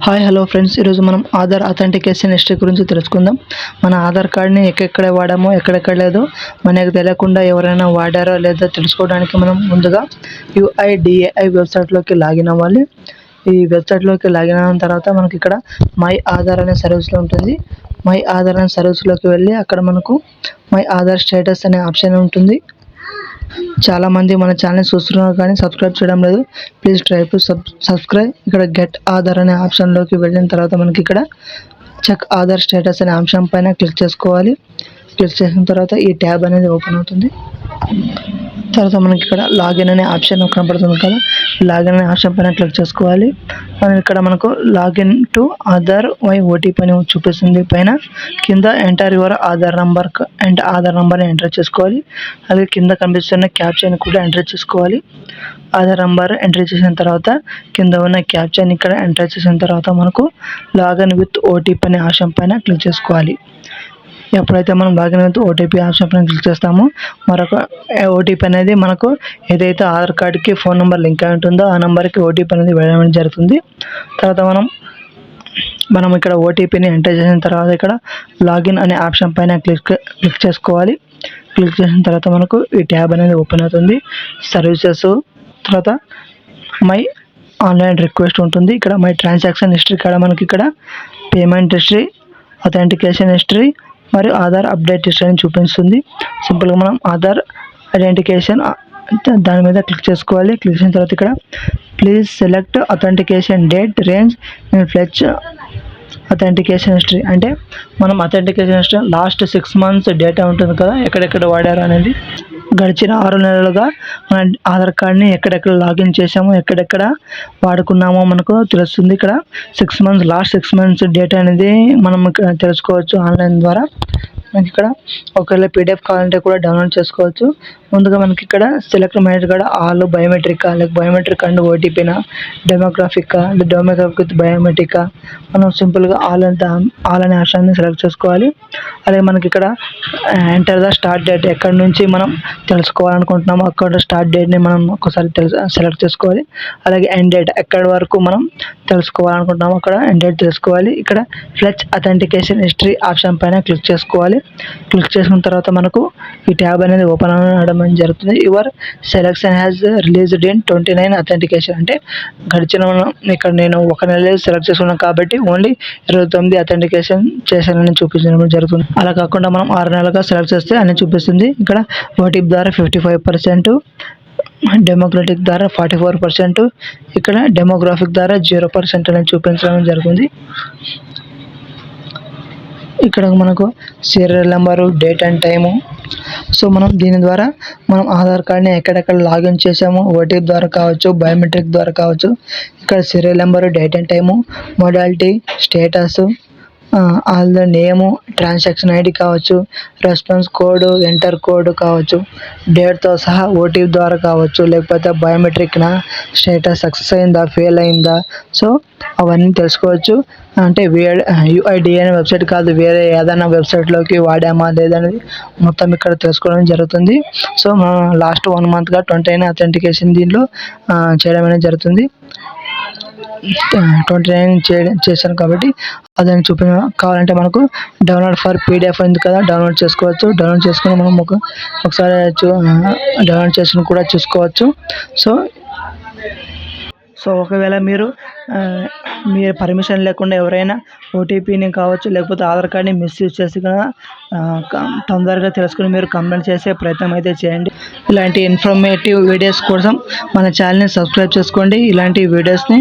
Hi hello friends, ఈరోజు మనం Aadhaar authentication history గురించి తెలుసుకుందాం. మన ఆధార్ కార్డ్ని ఎక్కడెక్కడ వాడామో ఎక్కడెక్కడ లేదో మనకు తెలియకుండా ఎవరైనా వాడారో లేదో తెలుసుకోవడానికి మనం ముందుగా UIDAI వెబ్సైట్లోకి లాగిన్ అవ్వాలి. ఈ వెబ్సైట్లోకి లాగిన్ అయిన తర్వాత మనకి ఇక్కడ మై ఆధార్ అనే సర్వీస్లో ఉంటుంది. మై ఆధార్ అనే సర్వీస్లోకి వెళ్ళి అక్కడ మనకు మై ఆధార్ స్టేటస్ అనే ఆప్షన్ ఉంటుంది. చాలామంది మన ఛానల్ చూస్తున్నారు కానీ సబ్స్క్రైబ్ చేయడం లేదు. Please try to subscribe. ఇక్కడ గెట్ ఆధార్ అనే ఆప్షన్లోకి వెళ్ళిన తర్వాత మనకి ఇక్కడ చెక్ ఆధార్ స్టేటస్ అనే ఆప్షన్ పైన క్లిక్ చేసుకోవాలి. క్లిక్ చేసిన తర్వాత ఈ ట్యాబ్ అనేది ఓపెన్ అవుతుంది. తర్వాత మనకి ఇక్కడ లాగిన్ అనే ఆప్షన్ కనపడుతుంది కదా, లాగిన్ అనే ఆప్షన్ పైన క్లిక్ చేసుకోవాలి. ఇక్కడ మనకు login to Aadhaar via OTP అని చూపిస్తుంది పైన. కింద enter your Aadhaar number and Aadhaar నంబర్ని ఎంటర్ చేసుకోవాలి. అలాగే కింద కనిపిస్తున్న క్యాప్చాని కూడా ఎంటర్ చేసుకోవాలి. ఆధార్ నంబర్ ఎంటర్ చేసిన తర్వాత కింద ఉన్న క్యాప్చాని ఇక్కడ ఎంటర్ చేసిన తర్వాత మనకు లాగిన్ విత్ ఓటీపీ అనే ఆప్షన్ పైన క్లిక్ చేసుకోవాలి. ఎప్పుడైతే మనం లాగిన్ విత్ ఓటీపీ ఆప్షన్ పైన క్లిక్ చేస్తామో మరొక ఓటీపీ అనేది మనకు ఏదైతే ఆధార్ కార్డ్కి ఫోన్ నెంబర్ లింక్ అయి ఉంటుందో ఆ నెంబర్కి ఓటీపీ అనేది వెళ్ళడం జరుగుతుంది. తర్వాత మనం ఇక్కడ ఓటీపీని ఎంటర్ చేసిన తర్వాత ఇక్కడ లాగిన్ అనే ఆప్షన్ పైన క్లిక్ చేసుకోవాలి. క్లిక్ చేసిన తర్వాత మనకు ఈ ట్యాబ్ అనేది ఓపెన్ అవుతుంది. సర్వీసెస్, తర్వాత మై ఆన్లైన్ రిక్వెస్ట్ ఉంటుంది. ఇక్కడ మై ట్రాన్సాక్షన్ హిస్టరీ కాడ మనకి ఇక్కడ పేమెంట్ హిస్టరీ, అథెంటికేషన్ హిస్టరీ మరియు ఆధార్ అప్డేట్ హిస్టరీ అని చూపిస్తుంది. సింపుల్గా మనం ఆధార్ ఐడెంటికేషన్ దాని మీద క్లిక్ చేసుకోవాలి. క్లిక్ చేసిన తర్వాత ఇక్కడ please select authentication date range and fetch authentication history అంటే మనం authentication history last 6 months data ఉంటుంది కదా, ఎక్కడెక్కడ వాడారు అనేది. గడిచిన 6 నెలలుగా మన ఆధార్ కార్డ్ని ఎక్కడెక్కడ లాగిన్ చేసామో ఎక్కడెక్కడ వాడుకున్నామో మనకు తెలుస్తుంది. ఇక్కడ 6 months లాస్ట్ 6 months డేటా అనేది మనం ఇక్కడ తెలుసుకోవచ్చు ఆన్లైన్ ద్వారా. మనకి ఇక్కడ ఒకవేళ PDF కావాలంటే కూడా డౌన్లోడ్ చేసుకోవచ్చు. ముందుగా మనకి ఇక్కడ సెలెక్ట్ మైనర్ కూడా ఆల్ బయోమెట్రికా, లేక బయోమెట్రిక్ అండ్ ఓటీపీనా, డెమోగ్రాఫికా, డెమోగ్రాఫిక్ విత్ బయోమెట్రికా, మనం సింపుల్గా ఆల్ అనే ఆప్షన్ని సెలెక్ట్ చేసుకోవాలి. అలాగే మనకి ఇక్కడ ఎంటర్ ద స్టార్ట్ డేట్, ఎక్కడి నుంచి మనం తెలుసుకోవాలనుకుంటున్నామో అక్కడ స్టార్ట్ డేట్ని మనం ఒకసారి సెలెక్ట్ చేసుకోవాలి. అలాగే ఎండ్ డేట్, ఎక్కడి వరకు మనం తెలుసుకోవాలనుకుంటున్నామో అక్కడ ఎండ్ డేట్ తెలుసుకోవాలి. ఇక్కడ ఫ్లెచ్ అథెంటికేషన్ హిస్టరీ ఆప్షన్ పైన క్లిక్ చేసుకోవాలి. క్లిక్ చేసుకున్న తర్వాత మనకు ఈ ట్యాబ్ అనేది ఓపెన్ అవ్వడం జరుగుతుంది. Your selection has released in 29 authentication అంటే గడిచిన ఇక్కడ నేను 1 నెల సెలెక్ట్ చేసుకున్నాను కాబట్టి ఓన్లీ 29 అథెంటికేషన్ చేశానని చూపించడం జరుగుతుంది. అలా కాకుండా మనం 6 నెలలుగా సెలెక్ట్ చేస్తే అని చూపిస్తుంది. ఇక్కడ ఓటీపీ ద్వారా 55%, డెమోక్రటిక్ ద్వారా 44%, ఇక్కడ డెమోగ్రాఫిక్ ద్వారా 0% అని చూపించడం జరుగుతుంది. ఇక్కడ మనకు serial number, date and time. So మనం దీని ద్వారా మనం ఆధార్ కార్డ్ని ఎక్కడెక్కడ లాగిన్ చేసామో ఓటీపీ ద్వారా కావచ్చు, బయోమెట్రిక్ ద్వారా కావచ్చు. ఇక్కడ serial number, date and time, modality, status, all the name, transaction ID కావచ్చు, రెస్పాన్స్ కోడ్, ఎంటర్ కోడ్ కావచ్చు, డేట్తో సహా ఓటీపీ ద్వారా కావచ్చు, లేకపోతే బయోమెట్రిక్నా, స్టేటస్ సక్సెస్ అయిందా, ఫెయిల్ అయిందా, సో అవన్నీ తెలుసుకోవచ్చు. అంటే UIDAI అనే వెబ్సైట్ కాదు, వేరే ఏదైనా వెబ్సైట్లోకి వాడామా లేదనేది మొత్తం ఇక్కడ తెలుసుకోవడం జరుగుతుంది. సో మనం లాస్ట్ 1 monthగా 29 అథెంటికేషన్ దీనిలో చేయడం అనేది జరుగుతుంది. 29 చేశాను కాబట్టి అదని కావాలంటే మనకు డౌన్లోడ్ ఫర్ PDF ఉంది కదా, డౌన్లోడ్ చేసుకోవచ్చు. డౌన్లోడ్ చేసుకుని మనం ఒకసారి డౌన్లోడ్ చేసుకుని కూడా చూసుకోవచ్చు. సో ఒకవేళ మీరు పర్మిషన్ లేకుండా ఎవరైనా ఓటీపీని కావచ్చు లేకపోతే ఆధార్ కార్డ్ని మిస్యూజ్ చేసి కూడా తొందరగా తెలుసుకుని మీరు కంప్లైంట్ చేసే ప్రయత్నం అయితే చేయండి. ఇలాంటి ఇన్ఫర్మేటివ్ వీడియోస్ కోసం మన ఛానల్ని సబ్స్క్రైబ్ చేసుకోండి. ఇలాంటి వీడియోస్ని